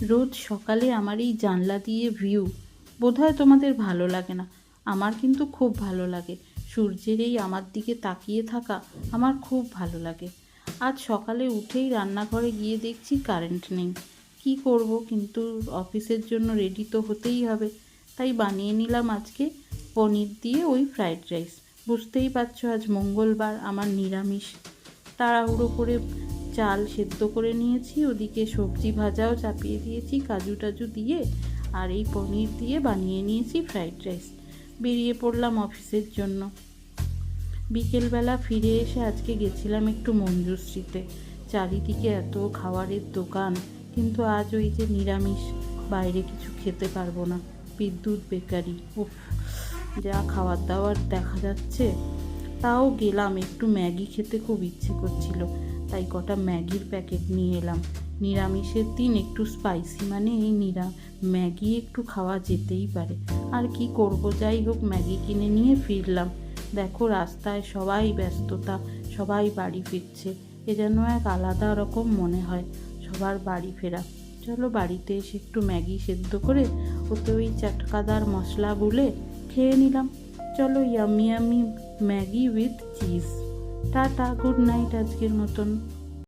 রোজ সকালে আমার এই জানলা দিয়ে ভিউ বোধহয় তোমাদের ভালো লাগে না, আমার কিন্তু খুব ভালো লাগে। সূর্যের এই আমার দিকে তাকিয়ে থাকা আমার খুব ভালো লাগে। আজ সকালে উঠেই রান্নাঘরে গিয়ে দেখছি কারেন্ট নেই। কি করব, কিন্তু অফিসের জন্য রেডি তো হতেই হবে। তাই বানিয়ে নিলাম আজকে পনির দিয়ে ওই ফ্রাইড রাইস। বুঝতেই পারছো আজ মঙ্গলবার, আমার নিরামিষ। তাড়াহুড়ো করে চাল সেদ্ধ করে নিয়েছি, ওদিকে সবজি ভাজাও চাপিয়ে দিয়েছি কাজু টাজু দিয়ে, আর এই পনির দিয়ে বানিয়ে নিয়েছি ফ্রাইড রাইস। বেরিয়ে পড়লাম অফিসের জন্য। বিকেলবেলা ফিরে এসে আজকে গেছিলাম একটু মঞ্জুশ্রীতে। চারিদিকে এত খাবারের দোকান, কিন্তু আজ ওই যে নিরামিষ, বাইরে কিছু খেতে পারবো না। বিদ্যুৎ বেকারি, উফ, যা খাবার দাবার দেখা যাচ্ছে। তাও গেলাম, একটু ম্যাগি খেতে খুব ইচ্ছে করছিল, তাই কটা ম্যাগির প্যাকেট নিয়ে এলাম। নিরামিষের দিন একটু স্পাইসি মানে এই ম্যাগি একটু খাওয়া যেতেই পারে। আর কি করব, যাই হোক ম্যাগি কিনে নিয়ে ফিরলাম। দেখো রাস্তায় সবাই ব্যস্ততা, সবাই বাড়ি ফিরছে। এ যেন এক আলাদা রকম মনে হয় সবার বাড়ি ফেরা। চলো বাড়িতে এসে একটু ম্যাগি সেদ্ধ করে ওতে ওই চটকাদার মশলা গুলে খেয়ে নিলাম। চলো yummy yummy Maggi with cheese. Ta-ta, good night আজকের মতন।